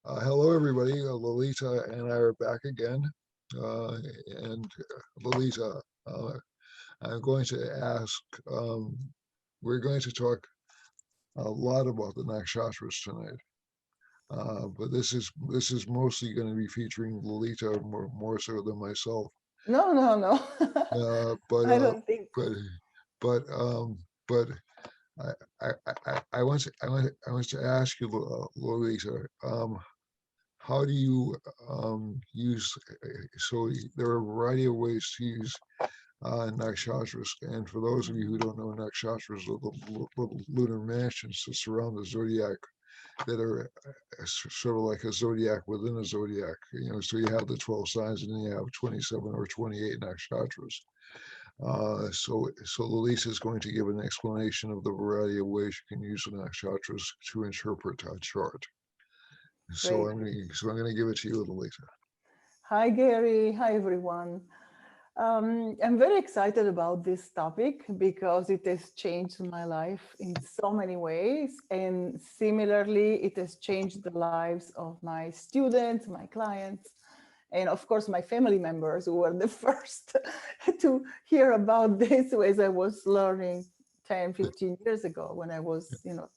Hello, everybody. Lalitha and I are back again. And Lalitha, I'm going to ask, we're going to talk a lot about the nakshatras tonight. But this is mostly going to be featuring Lalitha more so than myself. No, no, no. Uh, but I uh, don't think. but but but I I want to ask you, Lalitha. How do you use? So there are a variety of ways to use nakshatras, and for those of you who don't know, nakshatras are the little lunar mansions that surround the zodiac that are sort of like a zodiac within a zodiac. So you have the 12 signs, and then you have 27 or 28 nakshatras. So Lalisa is going to give an explanation of the variety of ways you can use the nakshatras to interpret a chart. So Great. I'm going to give it to you, Lalisa. Hi, Gary. Hi, everyone. I'm very excited about this topic because it has changed my life in so many ways. And similarly, it has changed the lives of my students, my clients, and of course, my family members who were the first to hear about this as I was learning 10, 15 years ago when I was, like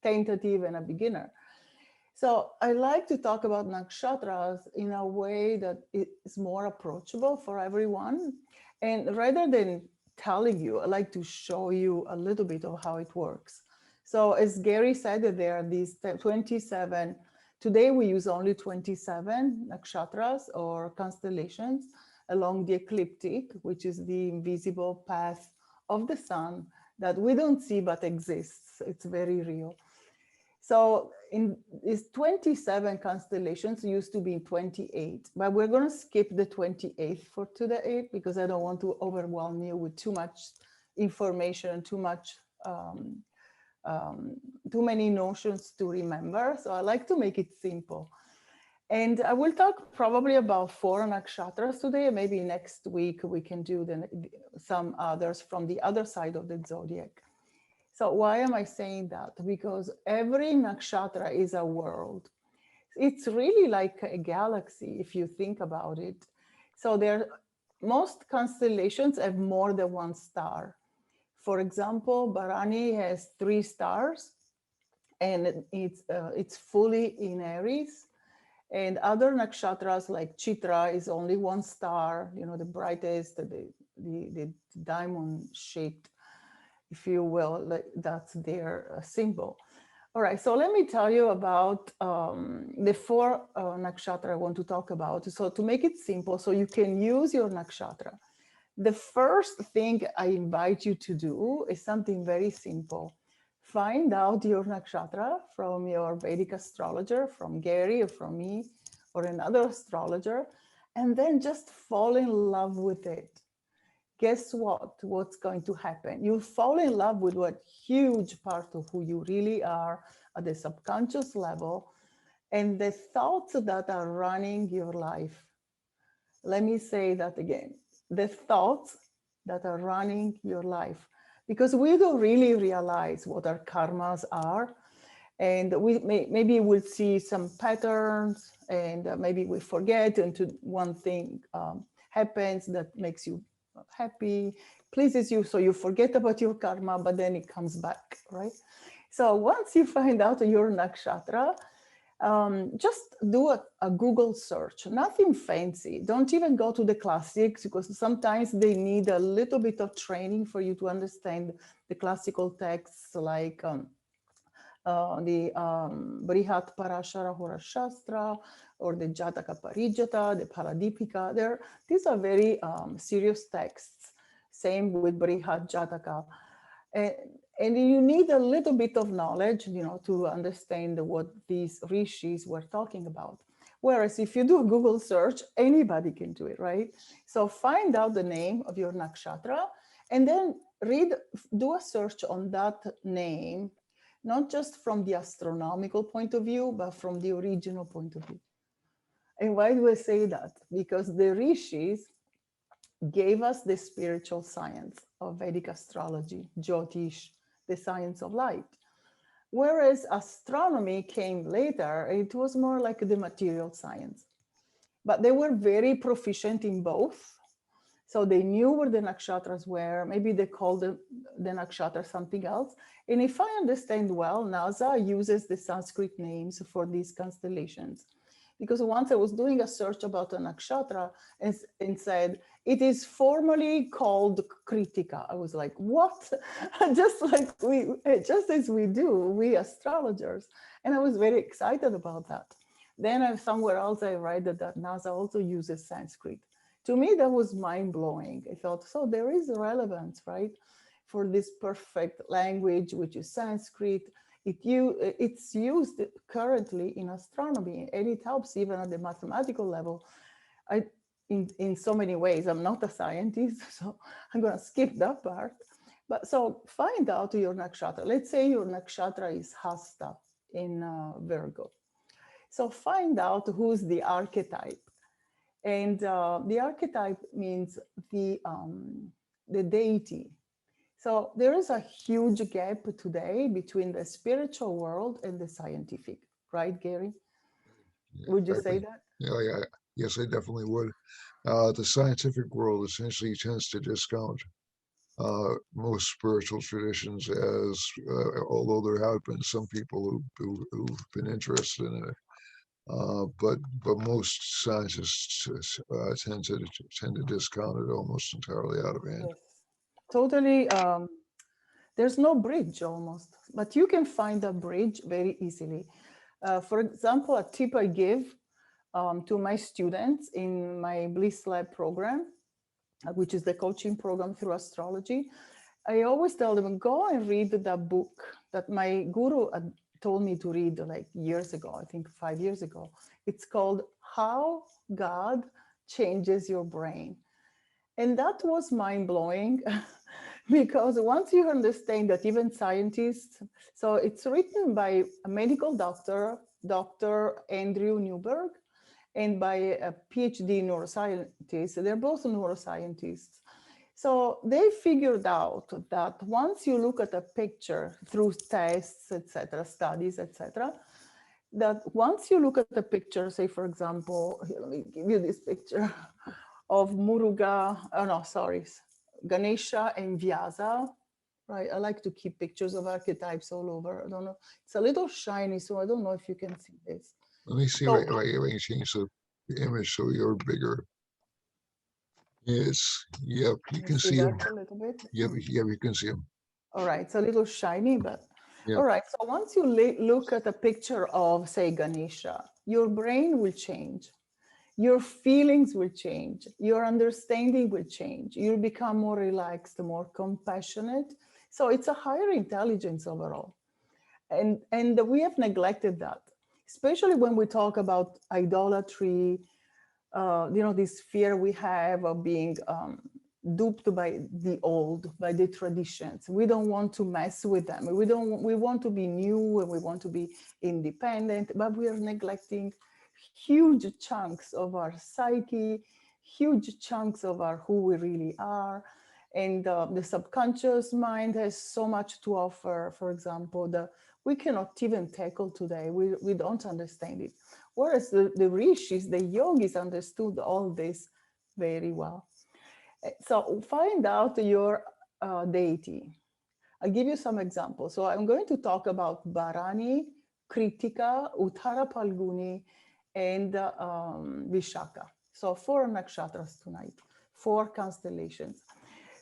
tentative and a beginner. So I like to talk about nakshatras in a way that is more approachable for everyone. And rather than telling you, I like to show you a little bit of how it works. So as Gary said, that there are these 27. Today we use only 27 nakshatras or constellations along the ecliptic, which is the invisible path of the sun that we don't see but exists. It's very real. So in these 27 constellations used to be 28, but we're going to skip the 28th for today because I don't want to overwhelm you with too much information and um, um, too many notions to remember. So I like to make it simple. And I will talk probably about four nakshatras today. Maybe next week we can do some others from the other side of the zodiac. So why am I saying that? Because every nakshatra is a world. It's really like a galaxy if you think about it. So there, most constellations have more than one star. For example, Bharani has 3 stars, and it's fully in Aries. And other nakshatras like Chitra is only 1 star. The brightest, the diamond shaped, if you will, that's their symbol. All right, so let me tell you about the four nakshatra I want to talk about. So to make it simple, so you can use your nakshatra. The first thing I invite you to do is something very simple. Find out your nakshatra from your Vedic astrologer, from Gary or from me or another astrologer, and then just fall in love with it. Guess what? What's going to happen? You'll fall in love with what huge part of who you really are at the subconscious level and the thoughts that are running your life. Let me say that again. The thoughts that are running your life. Because we don't really realize what our karmas are. And maybe we'll see some patterns and maybe we forget until one thing happens that makes you happy, pleases you. So you forget about your karma, but then it comes back, right? So once you find out your nakshatra, just do a Google search, nothing fancy. Don't even go to the classics because sometimes they need a little bit of training for you to understand the classical texts like the Brihat Parashara Horashastra or the Jataka Parijata, the Paradipika. These are very serious texts. Same with Brihat Jataka. And, and you need a little bit of knowledge, to understand what these rishis were talking about. Whereas if you do a Google search, anybody can do it, right? So find out the name of your nakshatra and then do a search on that name, not just from the astronomical point of view, but from the original point of view. And why do I say that? Because the rishis gave us the spiritual science of Vedic astrology, Jyotish, the science of light. Whereas astronomy came later, it was more like the material science. But they were very proficient in both. So they knew where the nakshatras were. Maybe they called the nakshatra something else. And if I understand well, NASA uses the Sanskrit names for these constellations. Because once I was doing a search about a nakshatra and said, it is formally called Kritika. I was like, what? Just as we do, we astrologers. And I was very excited about that. Then somewhere else I read that NASA also uses Sanskrit. To me, that was mind blowing. I thought, so there is relevance, right? For this perfect language, which is Sanskrit. It's used currently in astronomy, and it helps even at the mathematical level. In so many ways, I'm not a scientist, so I'm going to skip that part. But so find out your nakshatra. Let's say your nakshatra is Hasta in Virgo. So find out who's the archetype. And the archetype means the deity. So there is a huge gap today between the spiritual world and the scientific, right, Gary? Would you say Exactly. that? Yeah. Yes, I definitely would. The scientific world essentially tends to discount most spiritual traditions as, although there have been some people who've been interested in it. But most scientists tend to discount it almost entirely out of hand. Yes. Totally. There's no bridge almost, but you can find a bridge very easily. For example, a tip I give to my students in my Bliss Lab program, which is the coaching program through astrology. I always tell them, go and read that book that my guru told me to read like years ago, I think 5 years ago. It's called How God Changes Your Brain. And that was mind blowing because once you understand that even scientists, so it's written by a medical doctor, Dr. Andrew Newberg, and by a PhD neuroscientist. They're both neuroscientists. So they figured out that once you look at a picture through tests, etc., studies, etc., that once you look at the picture, say, for example, here, let me give you this picture of Muruga, oh no, sorry, Ganesha and Vyasa, right? I like to keep pictures of archetypes all over. I don't know. It's a little shiny, so I don't know if you can see this. Let me see So if I can change the image so you're bigger. Yes, yep, you can you can see see that them. a little bit? Yep, you can see them. All right, it's a little shiny, but Yep. all right. So once you look at a picture of, say, Ganesha, your brain will change. Your feelings will change. Your understanding will change. You'll become more relaxed, more compassionate. So it's a higher intelligence overall. And we have neglected that, especially when we talk about idolatry, this fear we have of being duped by the old, by the traditions. We don't want to mess with them. We want to be new and we want to be independent, but we are neglecting huge chunks of our psyche, huge chunks of our who we really are. And the subconscious mind has so much to offer. For example, we cannot even tackle today. We don't understand it. Whereas the rishis, the yogis understood all this very well. So find out your deity. I'll give you some examples. So I'm going to talk about Bharani, Kritika, Uttara Palguni, and Vishaka. So 4 nakshatras tonight, 4 constellations.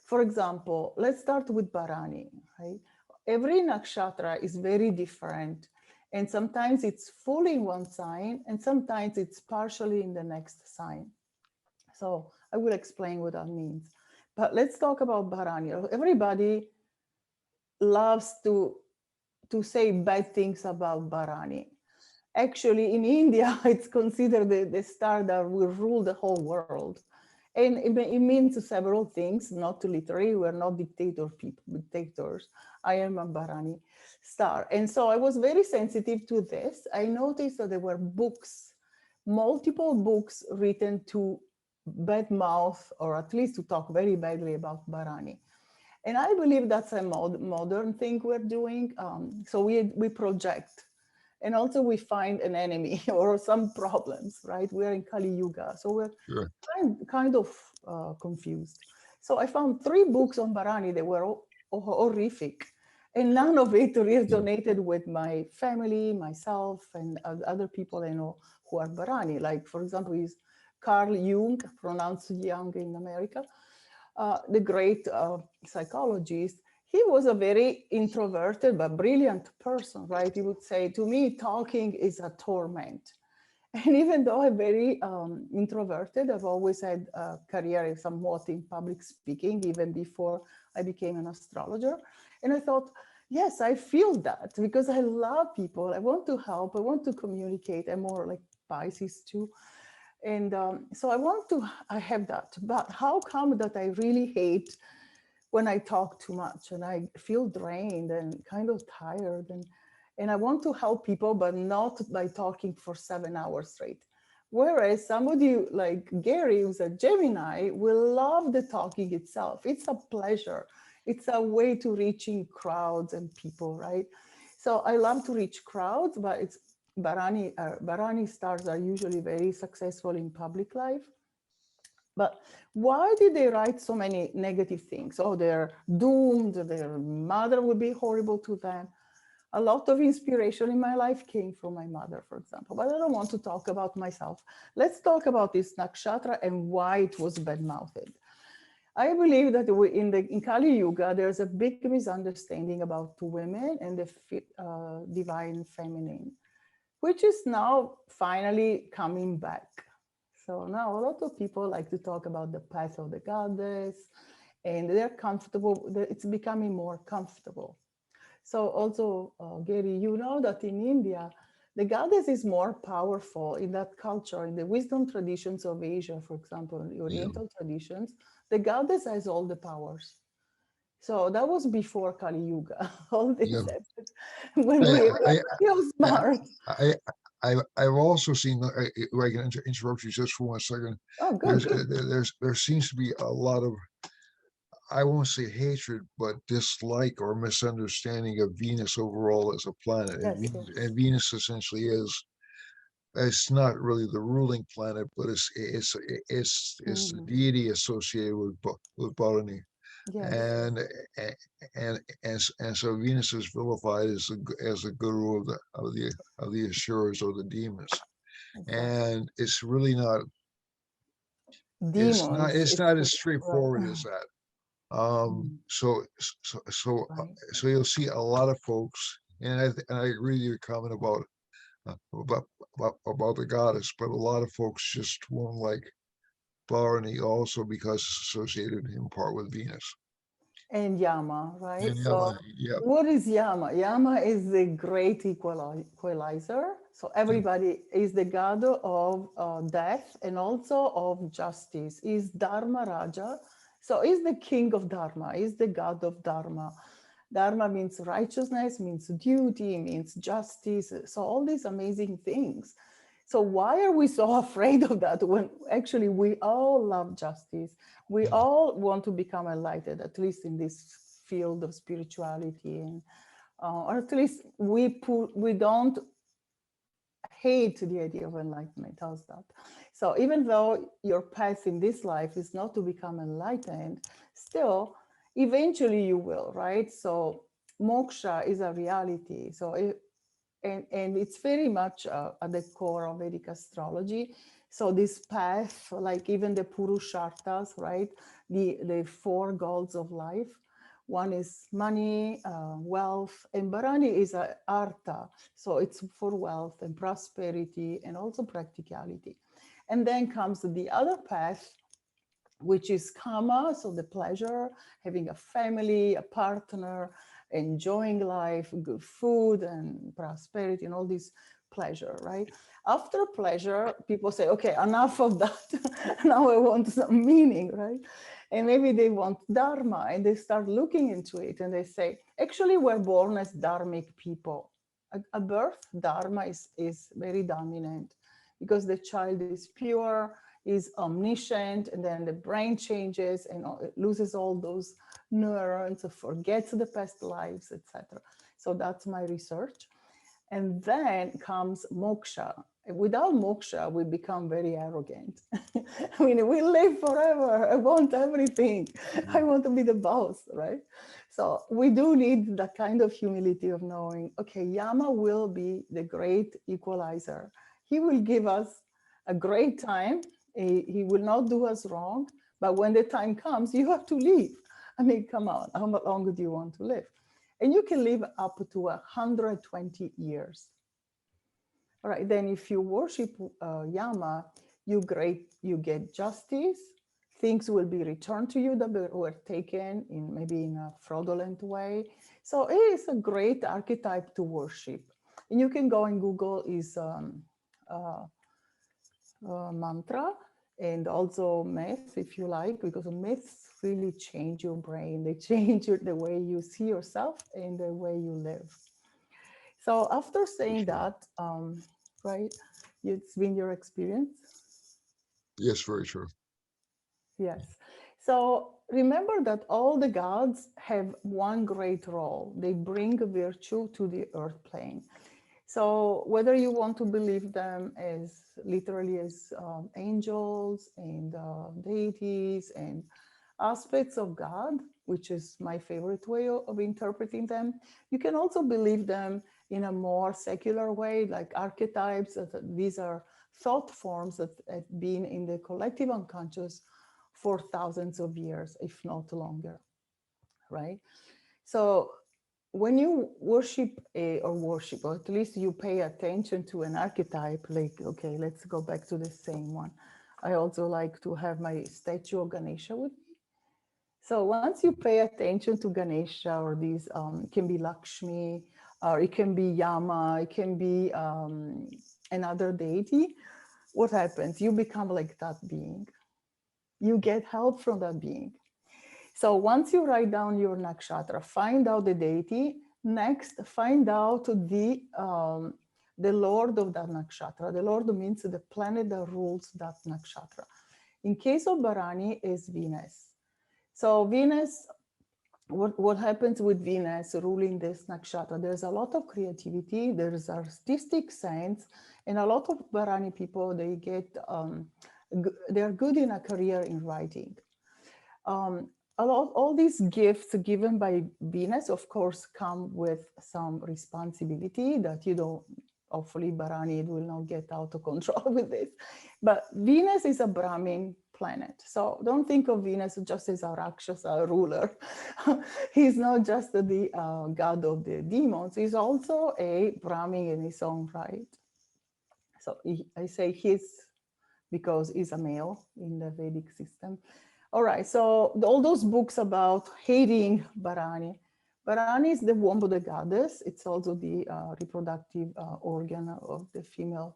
For example, let's start with Bharani, right? Every nakshatra is very different. And sometimes it's fully in one sign, and sometimes it's partially in the next sign. So I will explain what that means. But let's talk about Bharani. Everybody loves to say bad things about Bharani. Actually, in India, it's considered the star that will rule the whole world. And it means several things, not literally. We're not dictators. I am a Bharani star. And so I was very sensitive to this. I noticed that there were books, multiple books written to bad mouth, or at least to talk very badly about Bharani. And I believe that's a modern thing we're doing. So we project, and also we find an enemy or some problems, right? We're in Kali Yuga, so we're Sure. kind of confused. So I found 3 books on Bharani that were horrific, and none of it Yeah. resonated with my family, myself, and other people I know who are Bharani. Like, for example, is Carl Jung, pronounced Young in America, the great psychologist. He was a very introverted but brilliant person, right? He would say, to me, talking is a torment. And even though I'm very introverted, I've always had a career somewhat in public speaking, even before I became an astrologer. And I thought, yes, I feel that because I love people. I want to help. I want to communicate. I'm more like Pisces too. And so I have that. But how come that I really hate when I talk too much and I feel drained and kind of tired, and I want to help people, but not by talking for 7 hours straight. Whereas somebody like Gary, who's a Gemini, will love the talking itself. It's a pleasure. It's a way to reaching crowds and people, right? So I love to reach crowds, but it's Bharani stars are usually very successful in public life. But why did they write so many negative things? Oh, they're doomed, their mother would be horrible to them. A lot of inspiration in my life came from my mother, for example, but I don't want to talk about myself. Let's talk about this nakshatra and why it was bad-mouthed. I believe that in Kali Yuga, there's a big misunderstanding about women and the divine feminine, which is now finally coming back. So now a lot of people like to talk about the path of the goddess, and they're comfortable. It's becoming more comfortable. So also, Gary, you know that in India, the goddess is more powerful in that culture, in the wisdom traditions of Asia, for example, in the Yeah. Oriental traditions, the goddess has all the powers. So that was before Kali Yuga. All this Yeah. happened when I, we were I, real I, smart. I, I've also seen. I can interrupt you just for 1 second. Oh, good. There seems to be a lot of, I won't say hatred, but dislike or misunderstanding of Venus overall as a planet. Yes, yes. And Venus essentially is, it's not really the ruling planet, but it's the Mhm. deity associated with botany. Yes, And and so Venus is vilified as as the guru of the Asuras or the demons. exactly. And it's really not, Demons, it's it's not as right. straightforward as that. Mm, right. So you'll see a lot of folks, and I agree with your comment uh, about about the goddess, but a lot of folks just won't like Bharani also because it's associated in part with Venus. And Yama, right? And So yeah, what is Yama? Yama is the great equalizer. So yeah, everybody is the god of death and also of justice. Is Dharma Raja. So is the king of Dharma, is the god of Dharma. Dharma means righteousness, means duty, means justice. So all these amazing things. So why are we so afraid of that when actually we all love justice? We yeah, all want to become enlightened, at least in this field of spirituality, and or at least we don't hate the idea of enlightenment. How's that? So even though your path in this life is not to become enlightened, still, eventually you will, right? So moksha is a reality. So and it's very much at the core of Vedic astrology. So this path, like even the Purusharthas, right? The 4 goals of life. One is money, wealth, and Bharani is a artha. So it's for wealth and prosperity and also practicality. And then comes the other path, which is kama, so the pleasure, having a family, a partner, enjoying life, good food and prosperity and all this pleasure, right? After pleasure, people say, okay, enough of that. Now I want some meaning, right? And maybe they want dharma and they start looking into it and they say, actually, we're born as dharmic people. At birth, dharma is very dominant because the child is pure, is omniscient, and then the brain changes and it loses all those neurons, forgets the past lives, etc. So that's my research. And then comes moksha. Without moksha, we become very arrogant. I mean, we live forever. I want everything. I Mm. want to be the boss, right? So we do need that kind of humility of knowing, okay, Yama will be the great equalizer. He will give us a great time. He will not do us wrong. But when the time comes, you have to leave. I mean, come on, how long do you want to live? And you can live up to 120 years. All right, then if you worship Yama, you get justice. Things will be returned to you that were taken in maybe in a fraudulent way. So it is a great archetype to worship. And you can go and Google his uh, mantra and also myth, if you like, because myths really change your brain. They change the way you see yourself and the way you live. So after For saying sure. that, right, it's been your experience? Yes, very true. Yes. So remember that all the gods have one great role. They bring virtue to the earth plane. So whether you want to believe them as literally as angels and deities and aspects of God, which is my favorite way of interpreting them, you can also believe them in a more secular way, like archetypes. These are thought forms that have been in the collective unconscious for thousands of years, if not longer, right? So when you worship, or at least you pay attention to an archetype, like, okay, let's go back to the same one. I also like to have my statue of Ganesha with me. So once you pay attention to Ganesha, or these can be Lakshmi, or it can be Yama, it can be another deity, what happens? You become like that being. You get help from that being. So once you write down your nakshatra, find out the deity. Next, find out the lord of that nakshatra. The lord means the planet that rules that nakshatra. In case of Bharani, is Venus. So Venus, what happens with Venus ruling this nakshatra? There's a lot of creativity. There's artistic sense, and a lot of Bharani people, they're good in a career in writing. All these gifts given by Venus, of course, come with some responsibility that you don't, hopefully Bharani will not get out of control with this. But Venus is a Brahmin planet. So don't think of Venus just as a Rakshasa ruler. He's not just the god of the demons. He's also a Brahmin in his own right. So I say he's because he's a male in the Vedic system. All right, so all those books about hating Bharani. Bharani is the womb of the goddess. It's also the reproductive organ of the female,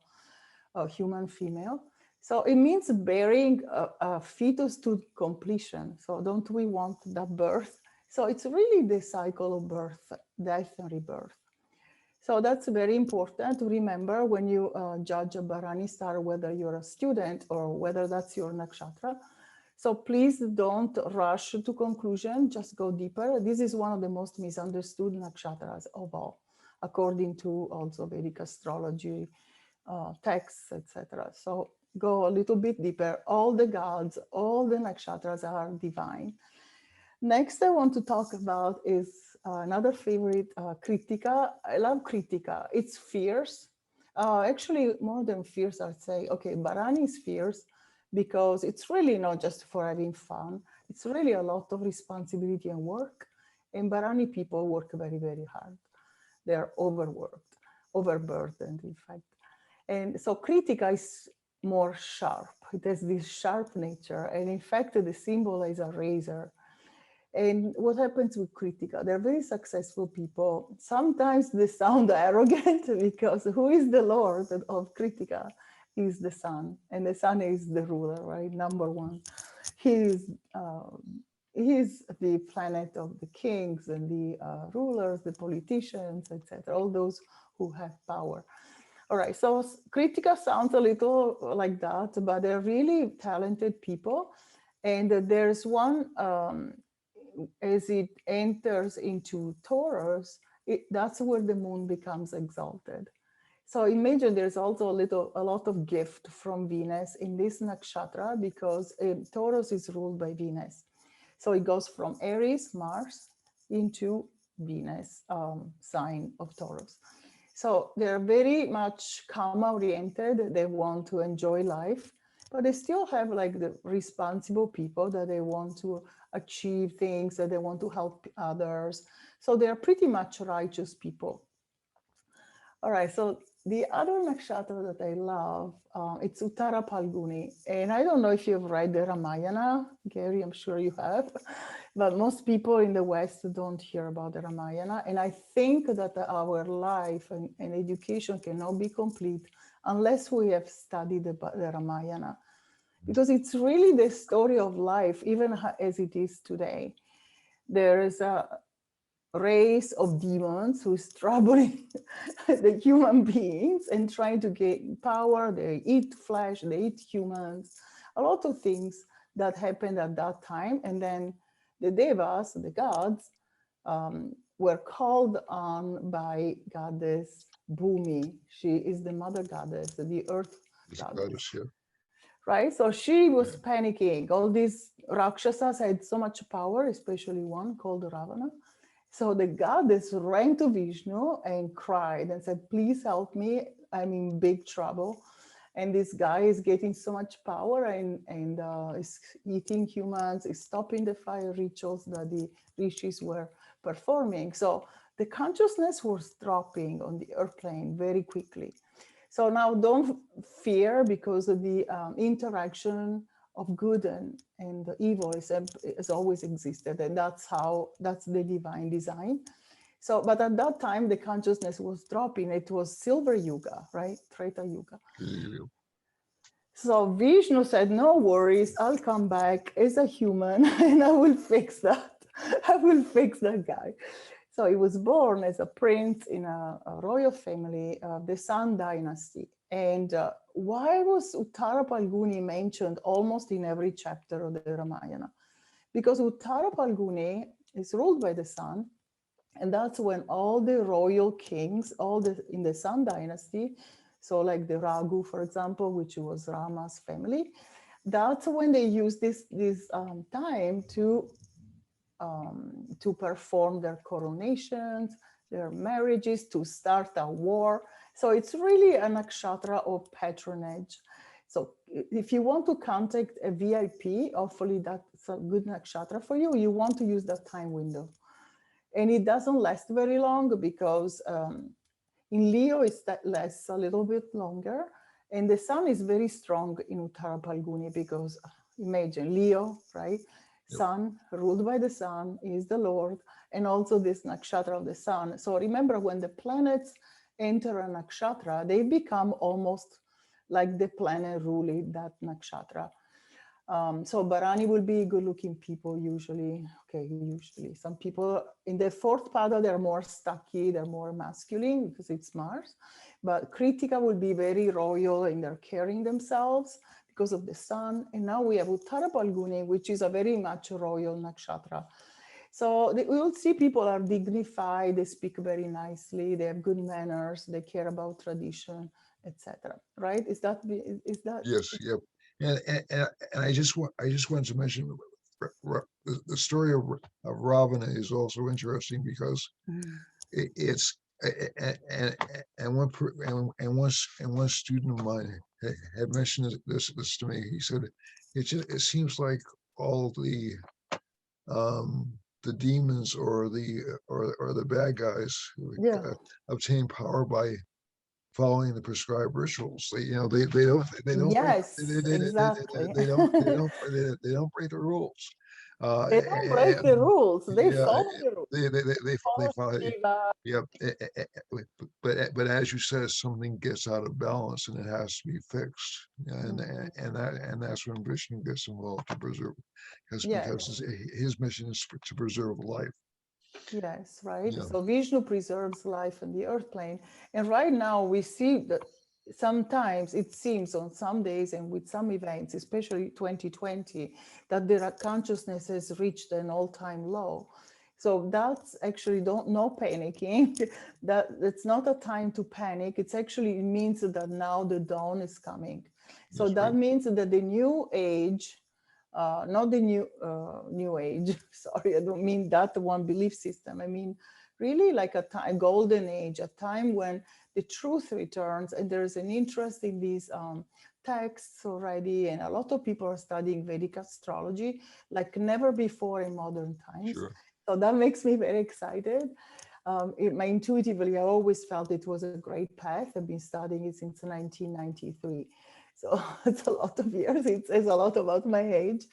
human female. So it means bearing a fetus to completion. So don't we want that birth? So it's really the cycle of birth, death, and rebirth. So that's very important to remember when you judge a Bharani star, whether you're a student or whether that's your nakshatra. So please don't rush to conclusion, just go deeper. This is one of the most misunderstood nakshatras of all, according to also Vedic astrology texts, etc. So go a little bit deeper. All the gods, all the nakshatras are divine. Next, I want to talk about is another favorite, Kritika. I love Kritika. It's fierce. Actually, more than fierce, I'd say. Okay, Bharani is fierce because it's really not just for having fun. It's really a lot of responsibility and work. And Bharani people work very, very hard. They're overworked, overburdened, in fact. And so Kritika is more sharp. It has this sharp nature. And in fact, the symbol is a razor. And what happens with Kritika? They're very successful people. Sometimes they sound arrogant because who is the Lord of Kritika? Is the sun, and the sun is the ruler, right? Number one. He's he's the planet of the kings and the rulers, the politicians, etc. All those who have power. All right, so Kritika sounds a little like that, but they're really talented people. And there's one, as it enters into Taurus, that's where the moon becomes exalted. So imagine there's also a lot of gift from Venus in this nakshatra because Taurus is ruled by Venus. So it goes from Aries, Mars, into Venus, sign of Taurus. So they're very much karma oriented. They want to enjoy life, but they still have like the responsible people that they want to achieve things, that they want to help others. So they're pretty much righteous people. All right, so the other nakshatra that I love, it's Uttara Palguni. And I don't know if you've read the Ramayana, Gary, I'm sure you have, but most people in the West don't hear about the Ramayana. And I think that our life and education cannot be complete unless we have studied the Ramayana, because it's really the story of life, even as it is today. There is a race of demons who is troubling the human beings and trying to gain power. They eat flesh, they eat humans, a lot of things that happened at that time. And then the devas, the gods, were called on by goddess Bhumi. She is the mother goddess, the earth It's a goddess, goddess, yeah. right? So she Yeah. was panicking. All these Rakshasas had so much power, especially one called Ravana. So the goddess ran to Vishnu and cried and said, please help me. I'm in big trouble. And this guy is getting so much power and is eating humans, is stopping the fire rituals that the rishis were performing. So the consciousness was dropping on the earth plane very quickly. So now don't fear, because of the interaction of good and evil has always existed. And that's the divine design. So, but at that time, the consciousness was dropping. It was Silver Yuga, right? Treta Yuga. Yeah. So Vishnu said, no worries, I'll come back as a human and I will fix that. I will fix that guy. So he was born as a prince in a royal family of the Sun dynasty. And why was Uttara Palguni mentioned almost in every chapter of the Ramayana? Because Uttara Palguni is ruled by the sun, and that's when all the royal kings, in the Sun dynasty, so like the Raghu, for example, which was Rama's family, that's when they use this time to perform their coronations, their marriages, to start a war. So it's really a nakshatra of patronage. So if you want to contact a VIP, hopefully that's a good nakshatra for you. You want to use that time window. And it doesn't last very long because in Leo it lasts a little bit longer. And the sun is very strong in Uttara Palguni because imagine Leo, right? Yep. Sun, ruled by the sun, is the Lord, and also this nakshatra of the sun. So remember, when the planets enter a nakshatra, they become almost like the planet ruling that nakshatra. So Bharani will be good-looking people usually. Okay, usually. Some people in the fourth pada, they're more stocky, they're more masculine because it's Mars. But Kritika will be very royal and they're carrying themselves because of the sun. And now we have Uttara Palguni, which is a very much royal nakshatra. So we will see people are dignified, they speak very nicely, they have good manners, they care about tradition, etc. Right? Is that? Yes, yep. And I just wanted to mention the story of Ravana is also interesting because it's and one student of mine had mentioned this to me. He said it seems like all the demons or the bad guys who Yeah. obtain power by following the prescribed rituals. They don't break Yes, exactly. they don't break the rules. They don't break the And rules. They yeah, follow the rules. they Follow follow. Shiva. Yep. But as you said, something gets out of balance and it has to be fixed. And that's when Vishnu gets involved to preserve, because Yes, his mission is to preserve life. yes, right. Yeah. So Vishnu preserves life on the earth plane. And right now we see that sometimes it seems on some days and with some events, especially 2020, that their consciousness has reached an all-time low. So that's actually no panicking. That's not a time to panic. It's actually, it means that now the dawn is coming. So That's that right. means that the new age, not the new age. Sorry, I don't mean that one belief system. I mean really like a golden age, a time when the truth returns, and there's an interest in these texts already, and a lot of people are studying Vedic astrology like never before in modern times. Sure. So that makes me very excited. Intuitively, I always felt it was a great path. I've been studying it since 1993. So it's a lot of years. It says a lot about my age.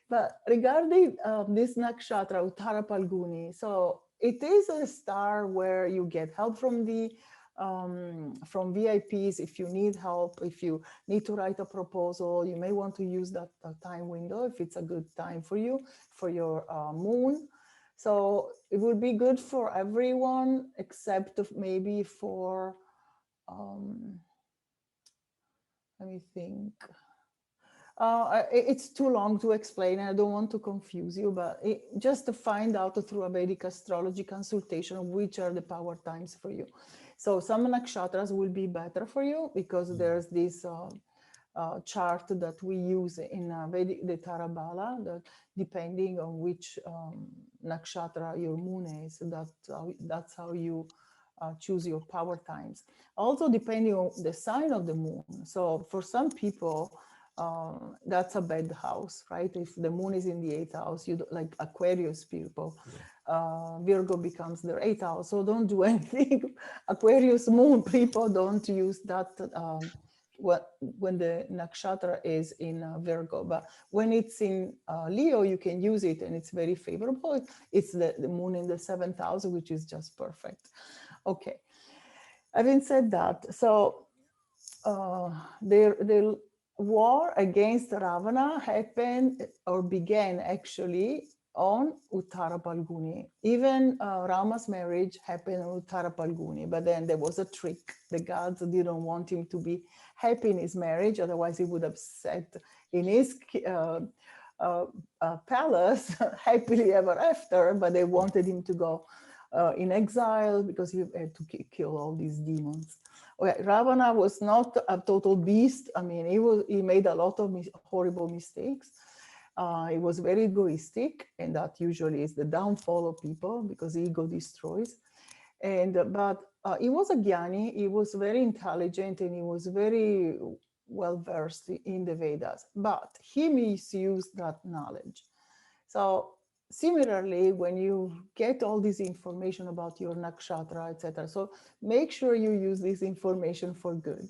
But regarding this nakshatra, Uttara Palguni, so it is a star where you get help from VIPs if you need help, if you need to write a proposal, you may want to use that time window if it's a good time for you, for your moon. So it would be good for everyone except maybe for, let me think. It's too long to explain. I don't want to confuse you, but just to find out through a Vedic astrology consultation, which are the power times for you. So some nakshatras will be better for you because there's this chart that we use in Vedic, the Tarabala, that depending on which nakshatra your moon is, that's how you choose your power times. Also depending on the sign of the moon. So for some people, that's a bad house, right? If the moon is in the 8th house, you like Aquarius people, Virgo becomes their 8th house. So don't do anything. Aquarius moon people don't use that when the nakshatra is in Virgo. But when it's in Leo, you can use it and it's very favorable. It's the moon in the 7th house, which is just perfect. Okay. Having said that, so the war against Ravana happened or began actually on Uttara Palguni. Even Rama's marriage happened on Uttara Palguni, but then there was a trick. The gods didn't want him to be happy in his marriage, otherwise he would have sat in his palace happily ever after, but they wanted him to go in exile because he had to kill all these demons. Okay, Ravana was not a total beast. I mean, he made a lot of horrible mistakes. He was very egoistic, and that usually is the downfall of people because ego destroys. But he was a Jnani, he was very intelligent, and he was very well versed in the Vedas, but he misused that knowledge. So similarly, when you get all this information about your nakshatra, etc., so make sure you use this information for good.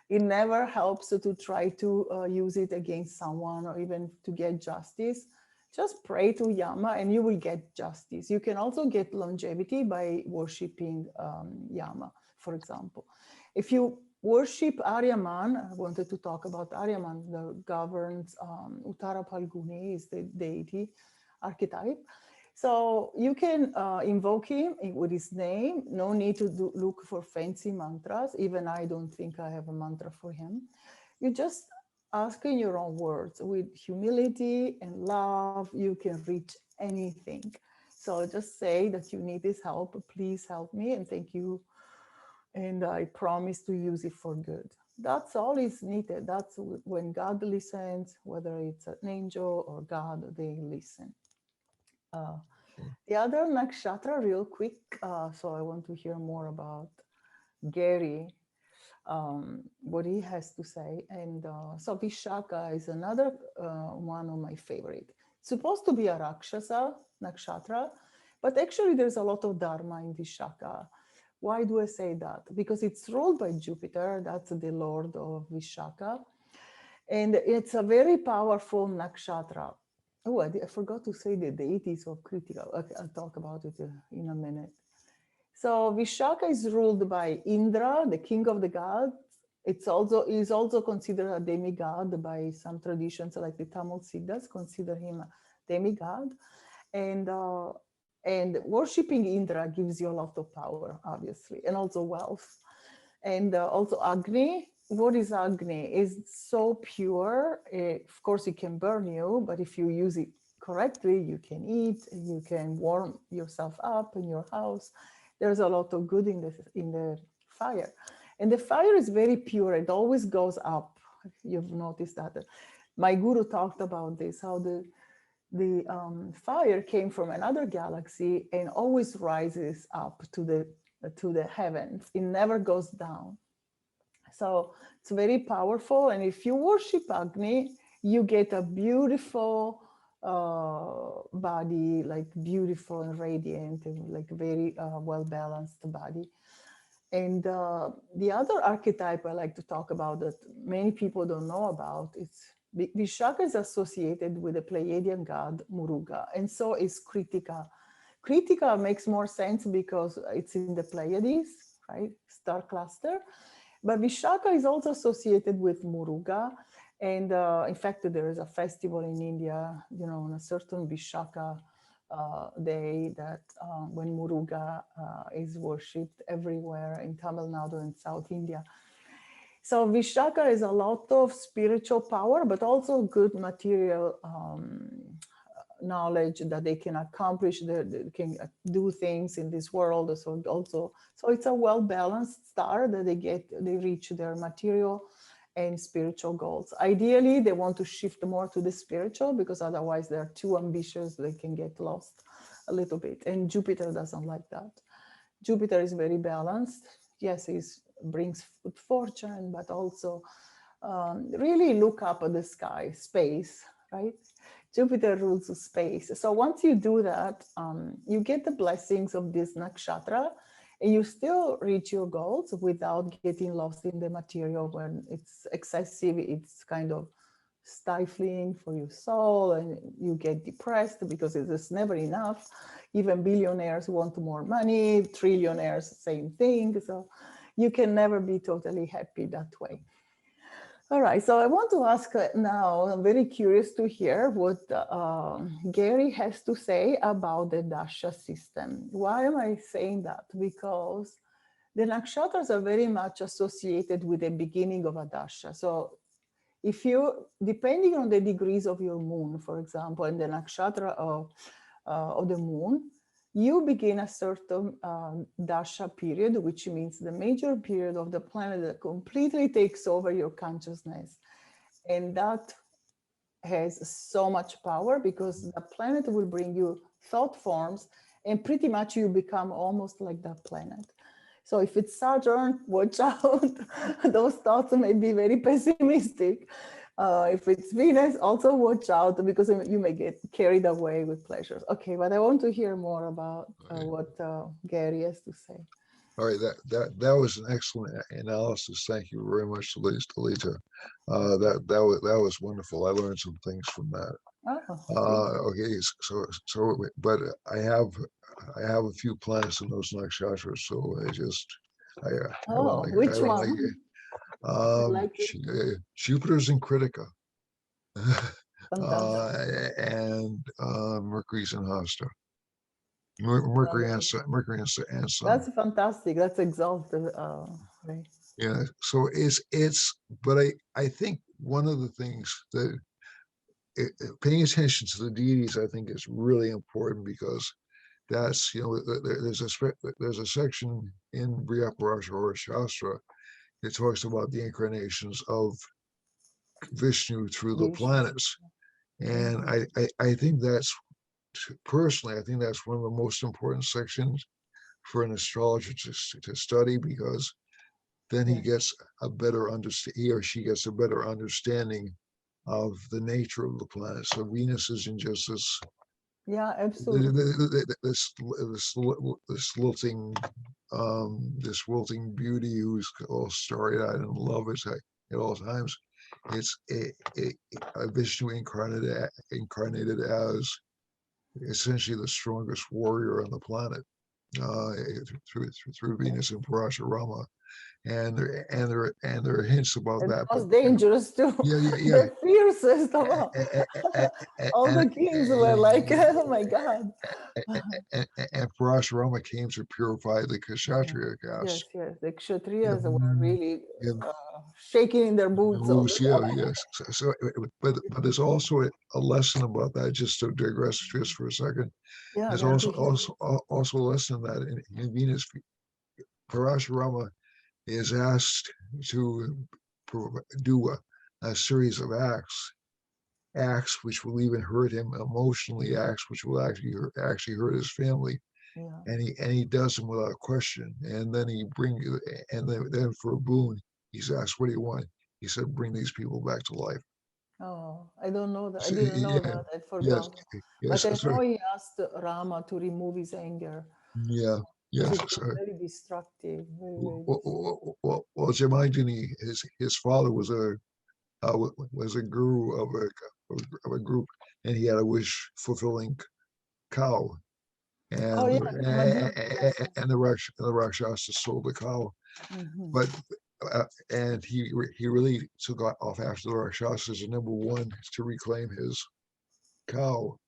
It never helps to try to use it against someone or even to get justice. Just pray to Yama and you will get justice. You can also get longevity by worshipping Yama, for example. If you worship Aryaman, I wanted to talk about Aryaman, that governs Uttara Palguni, is the deity archetype. So you can invoke him with his name. No need to look for fancy mantras. Even I don't think I have a mantra for him. You just ask in your own words. With humility and love, you can reach anything. So just say that you need this help. Please help me and thank you. And I promise to use it for good. That's all is needed. That's when God listens, whether it's an angel or God, they listen. The other nakshatra, real quick, so I want to hear more about Gary, what he has to say. And so Vishaka is another one of my favorite. It's supposed to be a Rakshasa nakshatra, but actually there's a lot of Dharma in Vishaka. Why do I say that? Because it's ruled by Jupiter, that's the lord of Vishaka. And it's a very powerful nakshatra. Oh, I forgot to say the deities of Kritika. Okay, I'll talk about it in a minute. So Vishaka is ruled by Indra, the king of the gods. Is also considered a demigod by some traditions, like the Tamil Siddhas consider him a demigod. And worshiping Indra gives you a lot of power, obviously, and also wealth. And also Agni. What is Agni? It's so pure. Of course, it can burn you, but if you use it correctly, you can eat, you can warm yourself up in your house. There's a lot of good in the fire. And the fire is very pure. It always goes up. You've noticed that. My guru talked about this, how the fire came from another galaxy and always rises up to the heavens. It never goes down. So it's very powerful. And if you worship Agni, you get a beautiful body, like beautiful and radiant, and like very well balanced body. And the other archetype I like to talk about that many people don't know about is Vishaka is associated with the Pleiadian god Muruga, and so is Kritika. Kritika makes more sense because it's in the Pleiades, right? Star cluster. But Vishaka is also associated with Muruga. And in fact, there is a festival in India, on a certain Vishaka day that when Muruga is worshipped everywhere in Tamil Nadu and South India. So Vishaka is a lot of spiritual power, but also good material knowledge that they can accomplish, they can do things in this world. So it's a well-balanced star that they reach their material and spiritual goals. Ideally, they want to shift more to the spiritual because otherwise they're too ambitious. They can get lost a little bit. And Jupiter doesn't like that. Jupiter is very balanced. Yes, he brings good fortune, but also really look up at the sky, space, right? Jupiter rules space. So once you do that, you get the blessings of this nakshatra and you still reach your goals without getting lost in the material when it's excessive, it's kind of stifling for your soul and you get depressed because it's never enough. Even billionaires want more money, trillionaires, same thing. So you can never be totally happy that way. All right, so I want to ask now, I'm very curious to hear what Gary has to say about the dasha system. Why am I saying that? Because the nakshatras are very much associated with the beginning of a dasha. So if you, depending on the degrees of your moon, for example, and the nakshatra of the moon, you begin a certain dasha period, which means the major period of the planet that completely takes over your consciousness. And that has so much power because the planet will bring you thought forms and pretty much you become almost like that planet. So if it's Saturn, watch out. Those thoughts may be very pessimistic. If it's Venus, also watch out because you may get carried away with pleasures. Okay, but I want to hear more about what Gary has to say. All right, that was an excellent analysis. Thank you very much, Lalitha. That was wonderful. I learned some things from that. Oh, Okay, but I have a few planets in those nakshatras, so which one? Jupiter's in Critica, Fantastic. and Mercury's in Hasta. Mercury and Sun. That's fantastic. That's exalted. Right. Yeah. So but I think one of the things that paying attention to the deities, I think, is really important because that's, there's a section in Brihadarashtra or Shastra that talks about the incarnations of Vishnu through the planets. And I think that's, personally, I think that's one of the most important sections for an astrologer to study, because then he gets he or she gets a better understanding of the nature of the planet. So Venus isn't just this, absolutely, this wilting beauty who's all starry-eyed and in love at all times. It's a Vishnu incarnated as essentially the strongest warrior on the planet, through Venus and Parashurama. there are hints about And the that. But most dangerous too, yeah, yeah, yeah. the fiercest of all. All And the kings were like, oh my God. and Parashurama came to purify the Yeah. Kshatriya Yes, caste. yes. The Yeah, Kshatriyas were really yeah, shaking in their boots all the yeah, time. yes. But there's also a lesson about that. Just to digress just for a second, Yeah, there's glad to hear. also a lesson in that in Venus, Parashurama is asked to do a series of acts which will even hurt him emotionally, acts which will actually hurt his family, Yeah. and he does them without question. And then then for a boon, he's asked, "What do you want?" He said, "Bring these people back to life." Oh, I don't know that. I So, didn't know yeah, that. I yes, forgot. But yes, I so, know he asked Rama to remove his anger yeah, because yes. it was So, very destructive, very, very destructive. well, Jamajini, his father was a guru of a group, and he had a wish fulfilling cow, Oh, and yeah, Jamajini. Yes, yes. the Rakshasa stole the cow, Hmm. but and he really took off after the Rakshasas. And number one, to reclaim his cow,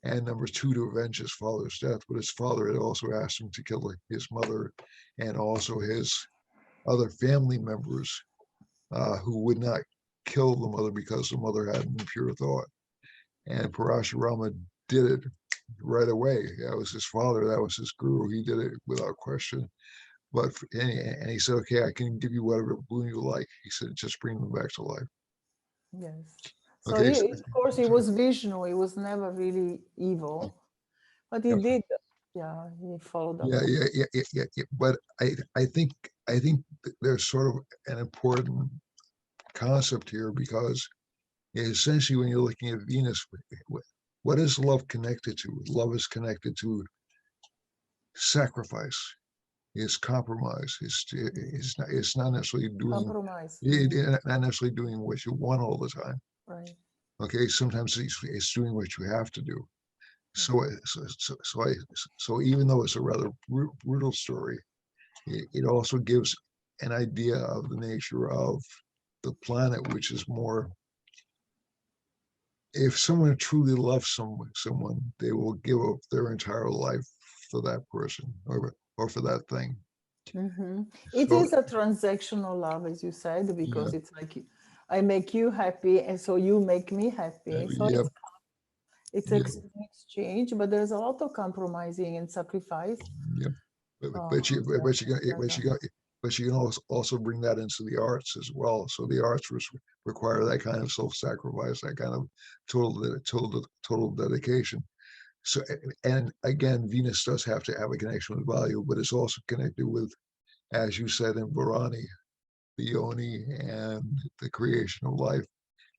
and number two, to avenge his father's death. But his father had also asked him to kill his mother and also his other family members who would not kill the mother because the mother had an impure thought. And Parashurama did it right away. That was his father. That was his guru. He did it without question. And he said, "Okay, I can give you whatever boon you like." He said, "Just bring them back to life." Yes. So Okay. he, of course, he was Vishnu. He was never really evil, but he Yeah, did. Yeah, he followed the yeah, law. yeah. But I think there's sort of an important concept here, because essentially, when you're looking at Venus, what is love connected to? Love is connected to sacrifice, is compromise. It's not necessarily doing Compromise. it, not necessarily doing what you want all the time. Right. Okay, sometimes it's doing what you have to do. Yeah. So even though it's a rather brutal story, it also gives an idea of the nature of the planet, which is more. If someone truly loves someone, they will give up their entire life for that person, or for that thing. Hmm. It So is a transactional love, as you said, yeah, because it's like I make you happy, and so you make me happy. So yeah, it's yeah, an exchange, but there's a lot of compromising and sacrifice yeah. But uh, but you but, that but you got there's but a you got but you can also bring that into the arts as well. So the arts require that kind of self-sacrifice, that kind of total dedication. So, and again, Venus does have to have a connection with value, but it's also connected with, as you said in Varani, the yoni and the creation of life.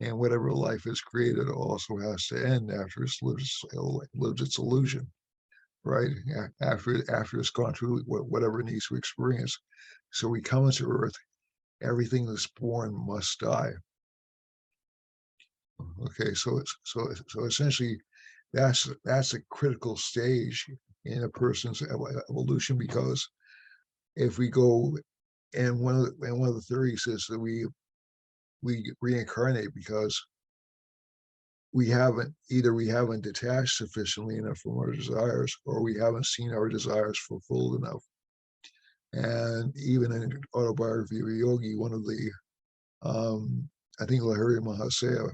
And whatever life is created also has to end after lived its illusion, right? After it's gone through whatever it needs to experience. So we come into Earth, everything that's born must die. Okay, so essentially, that's a critical stage in a person's evolution, because if we go, and one of the theories is that we reincarnate because we haven't detached sufficiently enough from our desires, or we haven't seen our desires fulfilled enough. And even in autobiography of a yogi, one of the I think Lahiri Mahasaya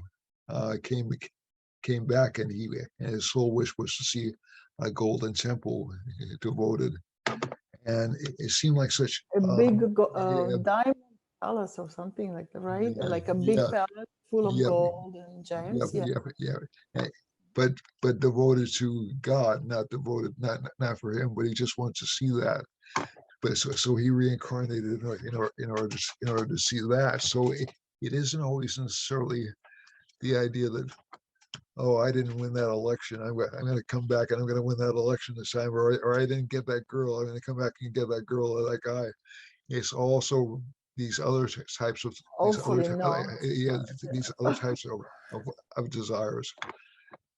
came back, and his sole wish was to see a golden temple devoted, and it seemed like such big yeah, diamond palace or something like that, right? yeah, Like a big yeah, palace full of yeah, gold and yeah, gems. Yeah. yeah, yeah. Eh, But devoted to God, not devoted, not for him, but he just wants to see that. But so he reincarnated in order to see that. So it isn't always necessarily the idea that, oh, I didn't win that election, I'm going to come back and I'm going to win that election this time, or I didn't get that girl, I'm going to come back and get that girl or that guy. It's also these other types of Hopefully not. yeah, But these other types of desires.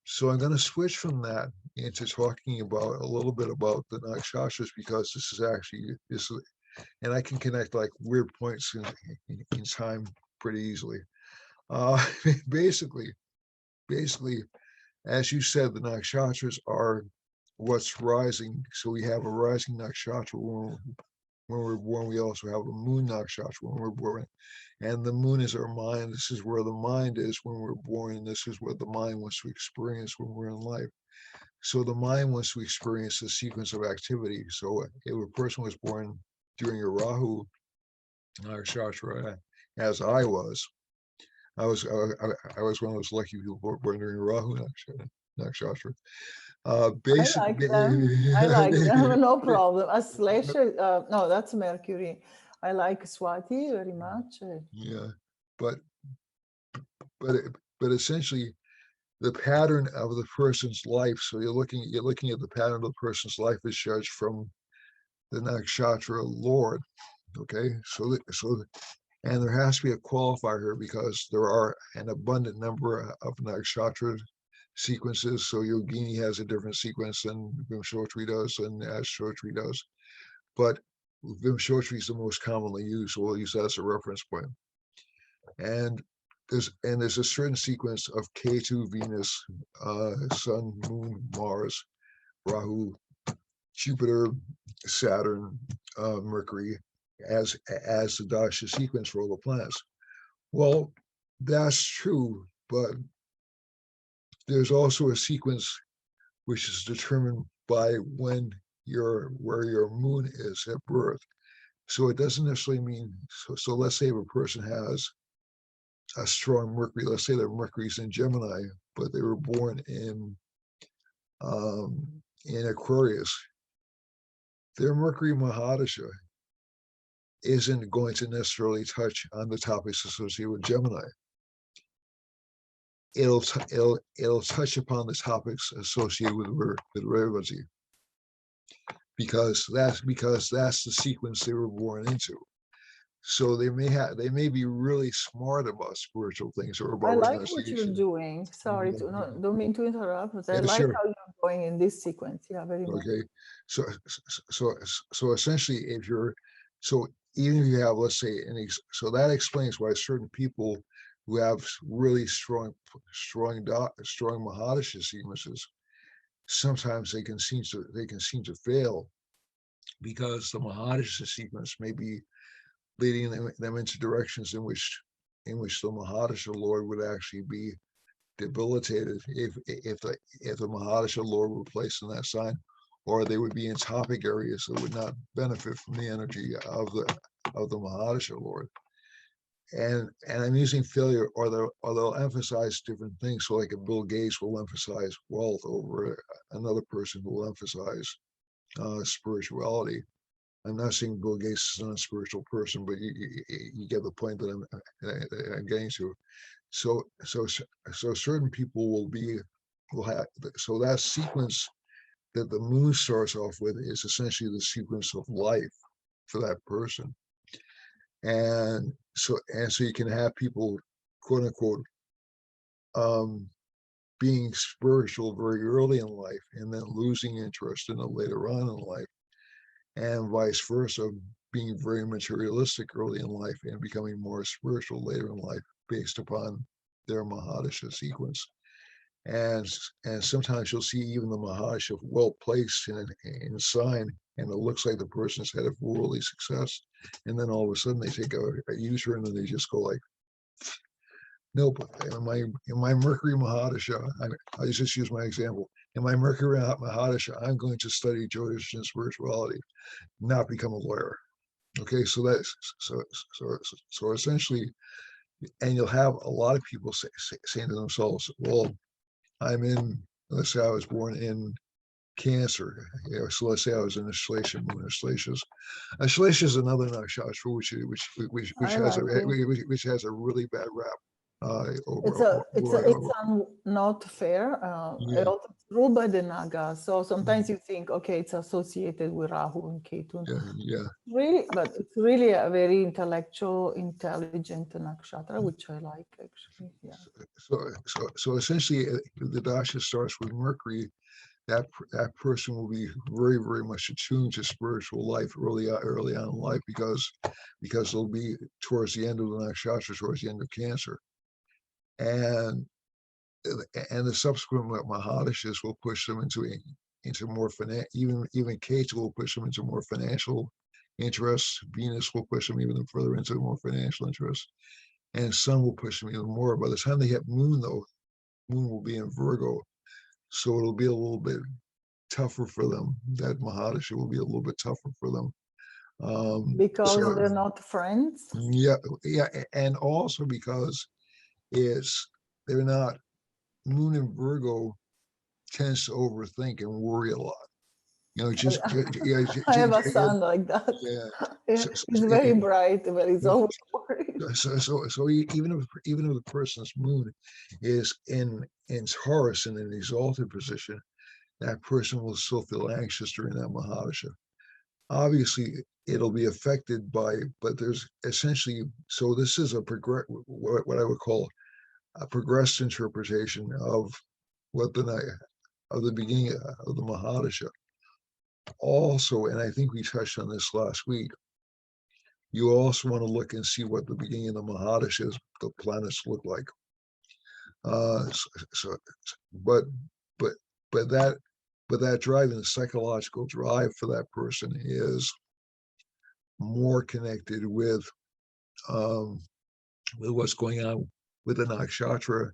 So I'm going to switch from that into talking about a little bit about the nakshatras, because this is actually and I can connect like weird points in time pretty easily. Basically, basically, as you said, the nakshatras are what's rising. So we have a rising nakshatra when we're born. We also have a moon nakshatra when we're born, and the moon is our mind. This is where the mind is when we're born, and this is what the mind wants to experience when we're in life. So the mind wants to experience a sequence of activity. So if a person was born during a Rahu nakshatra, as I was one of those lucky people born during a Rahu nakshatra. I like Basically, them. I like them. No problem. Aslesha, no, that's Mercury. I like Swati very much. yeah, but but but essentially the pattern of the person's life. So you're looking at the pattern of the person's life is judged from the nakshatra Lord. Okay, and there has to be a qualifier here because there are an abundant number of nakshatra sequences. So Yogini has a different sequence than Vimshotri does and Ashotri does, but Vimshotri is the most commonly used, so we'll use that as a reference point. And there's a certain sequence of Ketu, Venus, Sun, Moon, Mars, Rahu, Jupiter, Saturn, Mercury, as the dasha sequence for all the planets. Well, that's true, but there's also a sequence which is determined by where your moon is at birth. So it doesn't necessarily mean so let's say if a person has a strong Mercury, let's say their Mercury's in Gemini, but they were born in Aquarius, their Mercury Mahadasha isn't going to necessarily touch on the topics associated with Gemini. It'll touch upon the topics associated with Revati, because that's the sequence they were born into. So they may be really smart about spiritual things or I about like what you're renunciation. doing. Sorry to no, don't mean to interrupt, but I Yeah, like sure. how you're going in this sequence. Yeah, very much. Okay. So so essentially, so even if you have, let's say, so that explains why certain people who have really strong Mahadasha sequences, sometimes they can seem to fail because the Mahadasha sequence may be leading them into directions in which the Mahadasha Lord would actually be debilitated if the Mahadasha Lord were placed in that sign, or they would be in topic areas that would not benefit from the energy of the Mahadasha Lord. And I'm using failure, or they'll emphasize different things. So like a Bill Gates will emphasize wealth over another person who will emphasize spirituality. I'm not saying Bill Gates is an unspiritual person, but you get the point that I'm getting to. So certain people will have, so that sequence that the moon starts off with is essentially the sequence of life for that person. And so you can have people, quote unquote, um, being spiritual very early in life and then losing interest in it later on in life, and vice versa, being very materialistic early in life and becoming more spiritual later in life based upon their Mahadasha sequence. And sometimes you'll see even the Mahadasha well placed in a sign, and it looks like the person's headed for worldly success. And then all of a sudden they take a U-turn and they just go like, nope, in my Mercury Mahadasha, I just use my example. In my Mercury Mahadasha, I'm going to study Jyotish and spirituality, not become a lawyer. Okay, so so essentially, and you'll have a lot of people saying to themselves, well, let's say I was born in Cancer. So let's say I was in Ashlesha moon. Ashlesha is another nakshatra I like it. which has a really bad rap. It's not fair. A Yeah, lot of ruled by the Naga. So sometimes you think, okay, it's associated with Rahu and Ketu. yeah. Really, but it's really a very intellectual, intelligent nakshatra, which I like actually. Yeah. So essentially, the dasha starts with Mercury. that person will be very, very much attuned to spiritual life early on in life, because they'll be towards the end of the nakshatra, towards the end of Cancer, and the subsequent mahadashas will push them into more even Ketu will push them into more financial interests. Venus will push them even further into more financial interests, and Sun will push them even more. By the time they hit Moon, though, Moon will be in Virgo, so it'll be a little bit tougher for them. That Mahadasha will be a little bit tougher for them. Because they're not friends. Yeah, and also because they're not. Moon in Virgo tends to overthink and worry a lot. I have a son like that. Yeah. He's very bright, but he's always worried. Even if the person's moon is in Taurus in an exalted position, that person will still feel anxious during that Mahadasha. Obviously, it'll be affected by, but there's essentially, so this is what I would call a progressed interpretation of what the beginning of the Mahadasha. Also, and I think we touched on this last week, you also want to look and see what the beginning of the Mahadashas, the planets look like. So, but but but that drive and the psychological drive for that person is more connected with what's going on with the nakshatra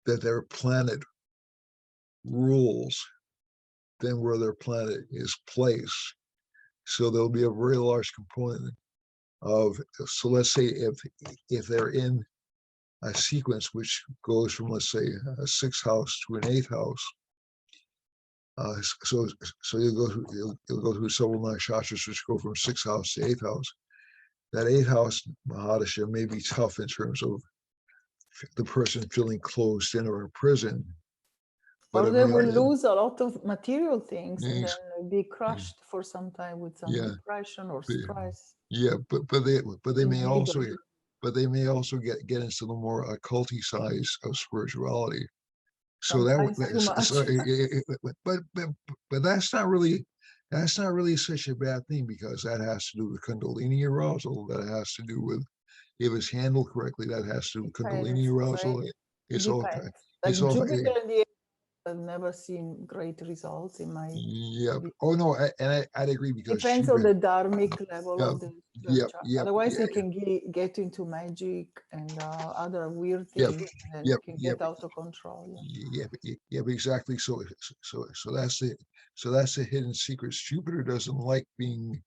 that their planet rules than where their planet is placed. So there'll be a very large component of, so let's say if they're in a sequence which goes from, let's say, a 6th house to an 8th house, so you'll go through several nakshatras which go from 6th house to 8th house. That 8th house Mahadasha may be tough in terms of the person feeling closed in or in prison. Or they will lose a lot of material things and then be Yeah. crushed for some time with some Yeah. depression or stress. Yeah, but they may also individually. get into the more occulty sides of spirituality. So Sometimes too much. but that's not really such a bad thing, because that has to do with Kundalini arousal. That has to do with, if it's handled correctly, that has to do with Kundalini Depends, arousal. right? It It's all depends. it's Like all Jupiter in the I've never seen great results in my yeah. view. Oh no, I'd agree, because Depends on Jupiter. the dharmic level Yeah, of the yeah, chart. yeah, Otherwise, yeah, you can get into magic and other weird yeah, things, and then yeah, you can yeah, get out of control. yeah, exactly. So that's the hidden secrets. Jupiter doesn't like being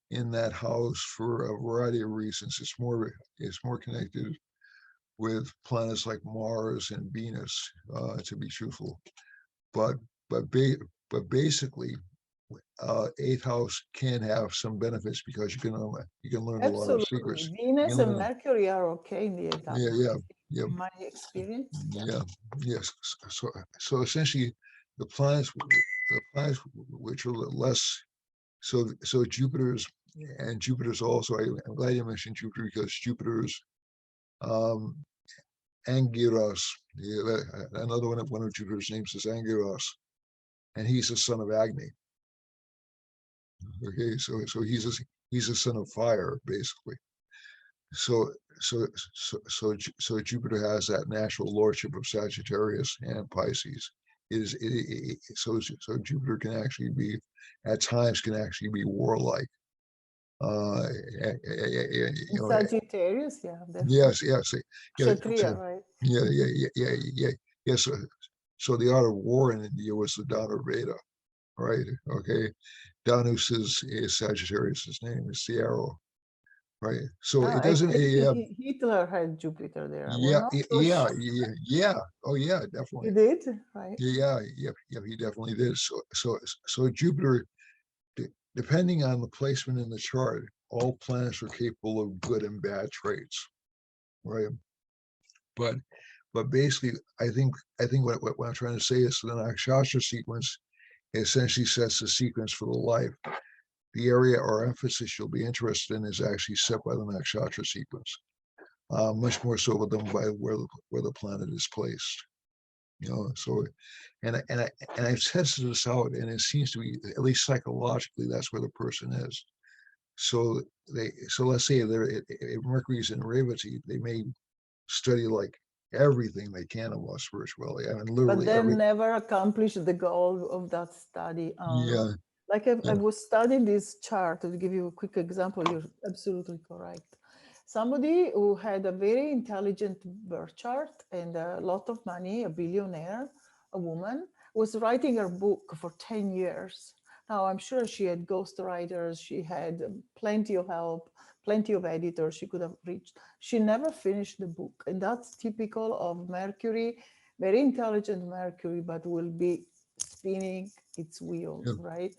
in that house for a variety of reasons. It's more connected with planets like Mars and Venus, to be truthful. But but ba- but basically, 8th house can have some benefits, because you can learn a lot of Absolutely. secrets. You Venus can and learn, Mercury are okay in the eighth house, yeah, I yeah, think, yeah, in my experience. Yeah. yeah, yes. So essentially, the planets which are less, so Jupiter's also, I'm glad you mentioned Jupiter, because Jupiter's um Angiras, yeah, another one of Jupiter's names is Angiras, and he's the son of Agni. Okay, he's a son of fire, basically. So so Jupiter has that natural lordship of Sagittarius and Pisces. So Jupiter can actually be, at times, can actually be warlike. Uh, In Sagittarius, yeah, definitely. yes, yeah, Kshatriya, right? yeah. Yes. So the art of war in India was the Danu Veda, right? Okay, Danus is Sagittarius' name. It's the arrow, right? So Ah, it doesn't. Yeah, Hitler had Jupiter there. I was yeah, not so yeah, sure. yeah. Oh yeah, He definitely. did, right? Yeah. He definitely did. So Jupiter, depending on the placement in the chart, all planets are capable of good and bad traits, right? But basically, I think what I'm trying to say is the nakshatra sequence essentially sets the sequence for the life. The area or emphasis you'll be interested in is actually set by the nakshatra sequence, much more so than by where the planet is placed. So, and I've tested this out, and it seems to be, at least psychologically, that's where the person is. So let's say if Mercury's in Revati, they may study like everything they can about spirituality. I mean, but literally then every. never accomplish the goal of that study. Yeah, Like I yeah, was studying this chart to give you a quick example. You're absolutely correct. Somebody who had a very intelligent birth chart and a lot of money, a billionaire, a woman, was writing her book for 10 years. Now, I'm sure she had ghostwriters, she had plenty of help, plenty of editors she could have reached. She never finished the book. And that's typical of Mercury, very intelligent Mercury, but will be spinning its wheels, yeah, right?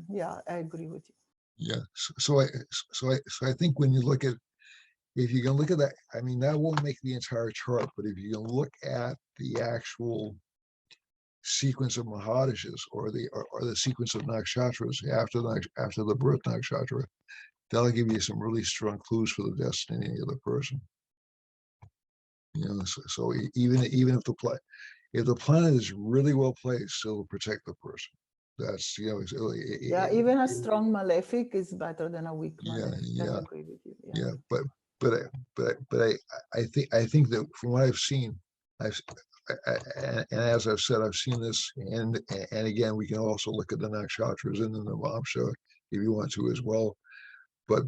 Yeah, I agree with you. yeah. So I think when you look at, if you can look at that, I mean, that won't make the entire chart, but if you can look at the actual sequence of Mahadashas, or the sequence of nakshatras after the birth nakshatra, that'll give you some really strong clues for the destiny of the person. So even if the planet is really well placed, it'll protect the person. That's Yeah, even a strong malefic is better than a weak yeah, malefic. I yeah, agree with you. Yeah. yeah. I think that from what I've seen, I've and as I've said, I've seen this, and again, we can also look at the nakshatras and then the vamsha if you want to as well. But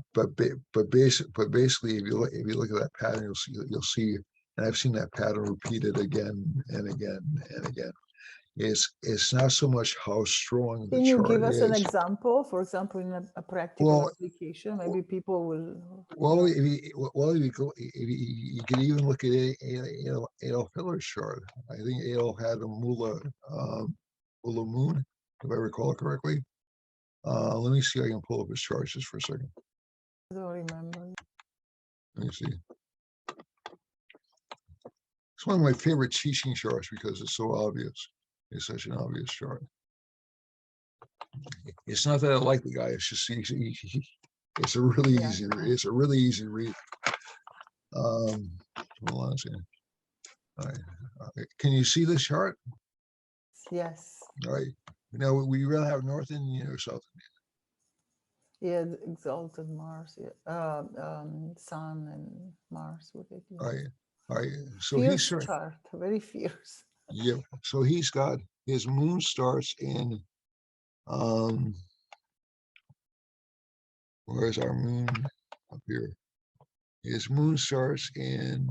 basically, if you look at that pattern, you'll see, and I've seen that pattern repeated again and again and again. It's not so much how strong the Can you chart give us an is. example? For example, in a practical Well, application, maybe people will, you can even look at Adolf Hitler's chart. I think Adolf had a Mula moon, if I recall correctly. Let me see if I can pull up his charts just for a second. I don't remember. Let me see. It's one of my favorite teaching charts because it's so obvious. It's such an obvious chart. It's not that I like the guy. It's just it's a really Yeah. easy. It's a really easy read. Hold on a second. All right. Can you see this chart? Yes. All right. Now, we rather have North Indian or South Yeah, the exalted Mars. Yeah. Sun and Mars with it. Indian? All Yeah. right. All right. So Fierce chart, very fierce. yeah. So he's got his moon starts in, where's our moon up here? His moon starts in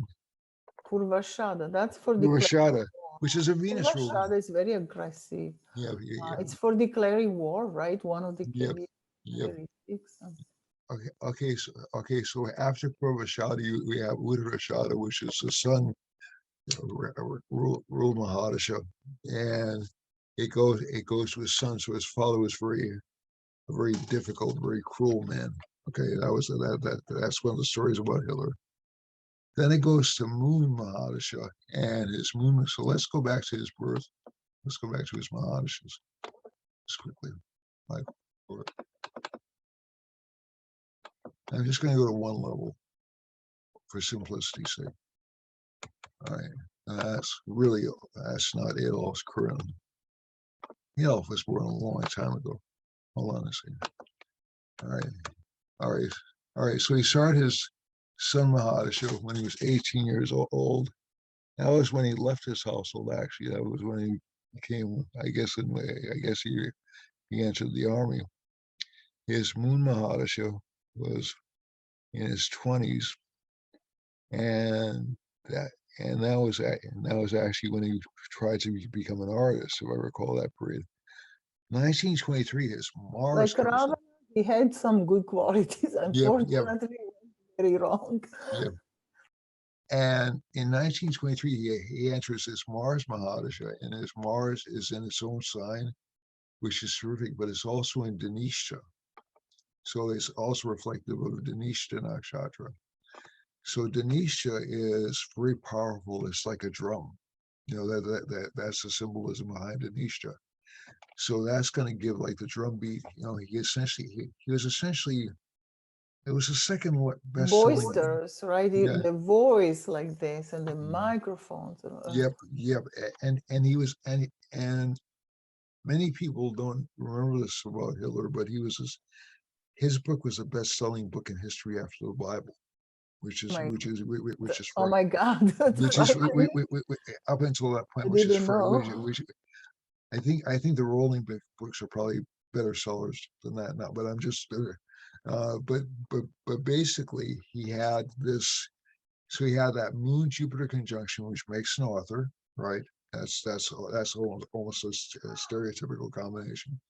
Purvashada, that's for declaring Purvashada, war. which is a Venus ruler. Purvashada is very aggressive. Yeah, yeah, It's for declaring war, right? One of the yeah, key yeah. characteristics. So after Purvashada, we have Uttarashada, which is the sun rule Mahadasha, and it goes to his son. So his father was a very difficult, very cruel man. Okay, that's one of the stories about Hitler. Then it goes to Moon Mahadasha and his moon. So let's go back to his birth. Let's go back to his Mahadashas just quickly. Like, I'm just going to go to one level for simplicity's sake. All right. That's not Adolf's current. Adolf was born a long time ago. Hold on a second. All right. All right. All right. So he started his son Mahadasha when he was 18 years old. That was when he left his household, actually. That was when he became, I guess he entered the army. His moon Mahadasha was in his 20s, and that that was actually when he tried to become an artist, if I recall that period. 1923, his Mars Like comes Ravan, up. he had some good qualities. Yep, yep, Unfortunately, very wrong. yep. And in 1923, he enters his Mars Mahadasha, and his Mars is in its own sign, which is terrific, but it's also in Dhanishtha. So it's also reflective of Dhanishtha Nakshatra. So Dhanishtha is very powerful. It's like a drum. That's the symbolism behind Dhanishtha. So that's going to give like the drum beat. He was essentially it was the second best-selling. boisterous, right? Yeah. The voice like this and the microphones. Yep. Yep. And he was and many people don't remember this about Hitler, but his book was the best-selling book in history after the Bible, which is My, oh right, my God, that's which is frightening. up until that I point, which is didn't know. which I think the Rolling books are probably better sellers than that now. But I'm just but basically he had this. So he had that Moon Jupiter conjunction, which makes an author, right? That's almost a stereotypical combination.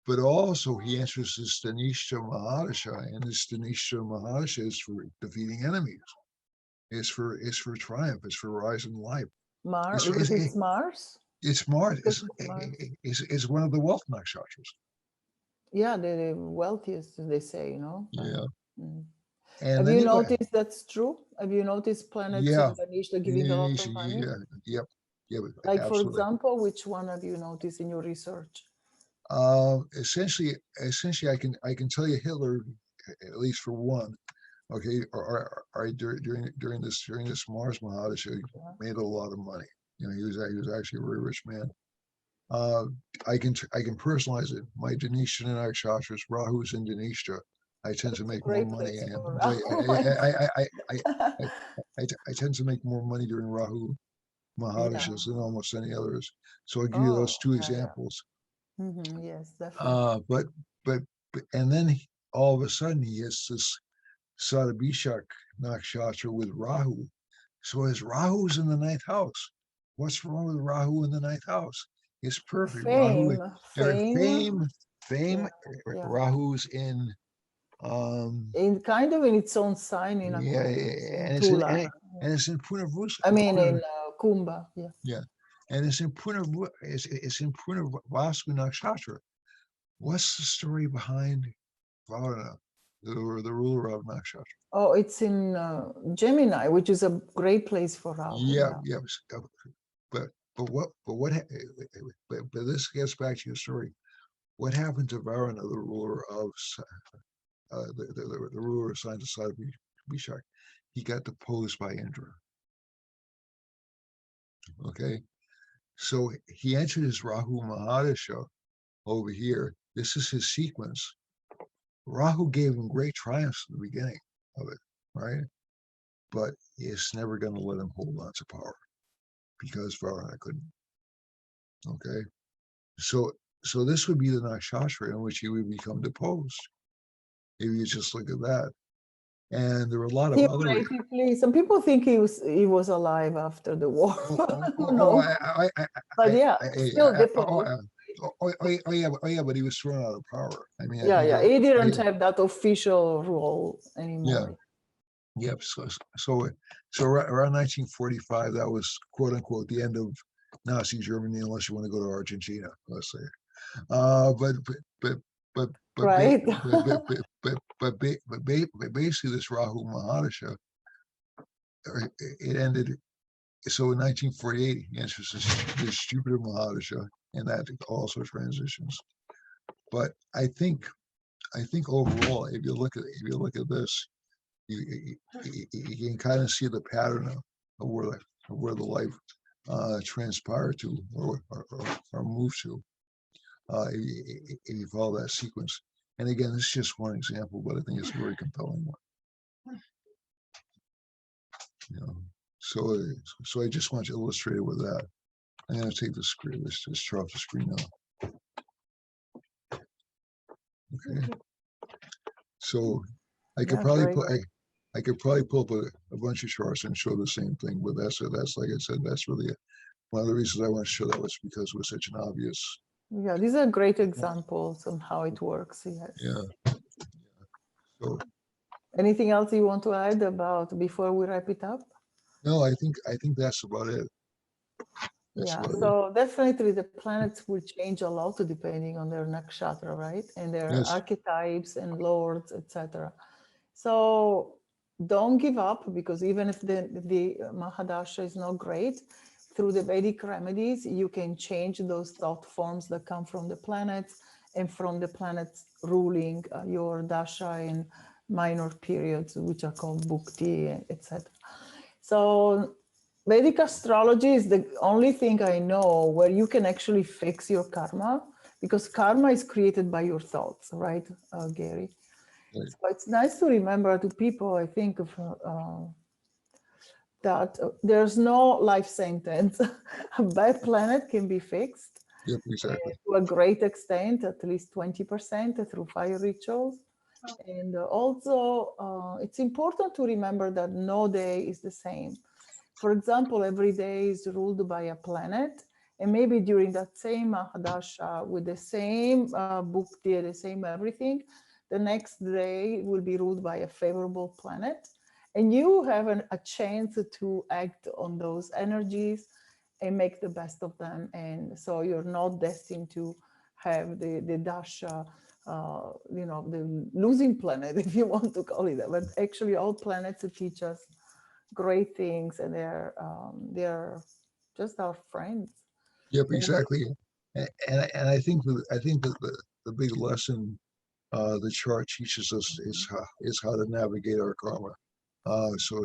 But also he enters this Dhanishtha Mahadasha, and this Dhanishtha Mahadasha is for defeating enemies. It's for triumph. It's for rise in life. Mars, because it's Mars. It's Mars. Because it's Mars. It's one of the wealth nakshatras. Yeah, the wealthiest, they say, Yeah. Mm. And Have then you you go, noticed that's true? Have you noticed planets yeah, in Ganesh giving a lot of money? yeah, yep, yeah, Like, for absolutely. example, which one have you noticed in your research? Essentially, I can tell you Hitler, at least for one. Okay, or during this Mars Mahadasha, he made a lot of money. He was actually a very rich man. I can personalize it. My Dhanishtha and Nakshatras, Rahu's in Dhanishtha. I tend to make more Great money, place and for I tend to make more money during Rahu yeah, Mahadashas than almost any others. So I'll give you those oh, two yeah, examples. yes, definitely. But and then all of a sudden he has this Sadabhishak Nakshatra with Rahu. So his Rahu's in the ninth house. What's wrong with Rahu in the ninth house? It's perfect. Rahu, Fame, fame. yeah. Rahu's in In kind of in its own sign in yeah, Aquarius, in and Tula. it's in Punarvusa. I mean, in Kumbha, yeah. Yeah, and it's in Punarvasu Nakshatra. What's the story behind Varuna, the ruler of Nakshatra? Oh, it's in Gemini, which is a great place for Rahu. Yeah, yeah. But this gets back to your story. What happened to Varuna, the ruler of the ruler assigned to Sadabhishak? He got deposed by Indra. Okay, so he entered his Rahu Mahadasha over here. This is his sequence. Rahu gave him great triumphs in the beginning of it, right? But it's never going to let him hold on to power because Varuna couldn't. Okay, so this would be the nakshatra in which he would become deposed. If you just look at that, and there were a lot of other. Theoretically, some people think he was alive after the war. But yeah, still deposed. Yeah, but he was thrown out of power. I mean, Yeah, he didn't have that official role anymore. Yeah. Yep. So around 1945, that was quote unquote the end of Nazi Germany, unless you want to go to Argentina, let's say. Right. But basically, this Rahu Mahadasha, it ended. So in 1948, he enters this Jupiter Mahadasha, and that also transitions. But I think overall, if you look at this, you can kind of see the pattern of where the life transpired to or moved to. If you follow that sequence. And again, this is just one example, but I think it's a very compelling one. So I just want to illustrate it with that. I'm going to take the screen. Let's just turn off the screen now. Okay. So I could probably pull up a bunch of charts and show the same thing, but that's like I said, that's really one of the reasons I want to show that was because it was such an obvious. Yeah, these are great examples on how it works. Yes. Yeah. So anything else you want to add about before we wrap it up? No, I think that's about it. So definitely the planets will change a lot depending on their nakshatra, right? And their archetypes and lords, etc. So don't give up, because even if the Mahadasha is not great, through the Vedic remedies, you can change those thought forms that come from the planets and from the planets ruling your dasha and minor periods, which are called bhukti, etc. So Vedic astrology is the only thing I know where you can actually fix your karma, because karma is created by your thoughts, right, Gary? Right. So it's nice to remember to people, I think, that there's no life sentence. A bad planet can be fixed Yep, exactly. to a great extent, at least 20% through fire rituals. And also, it's important to remember that no day is the same. For example, every day is ruled by a planet, and maybe during that same Mahadasha with the same bhukti, the same everything, the next day will be ruled by a favorable planet. And you have a chance to act on those energies and make the best of them. And so you're not destined to have the dasha, the losing planet, if you want to call it that. But actually, all planets teach us great things, and they're just our friends. Yep, exactly. And I think that the big lesson the chart teaches us is how to navigate our karma. So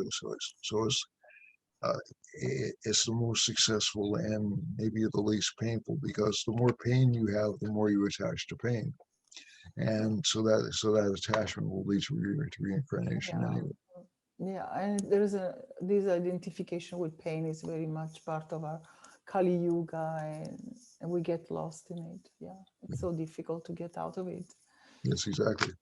it's the most successful and maybe the least painful, because the more pain you have, the more you attach to pain, and so that attachment will lead to reincarnation Yeah. anyway. Yeah, and this identification with pain is very much part of our Kali Yuga, and we get lost in it. Yeah, it's so difficult to get out of it. Yes, exactly.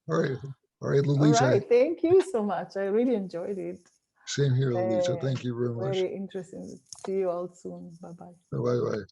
All right, All Lalitha. right, thank you so much. I really enjoyed it. Same here, Lalitha. Uh, Thank you very much. Very interesting. See you all soon. Bye bye. Bye bye.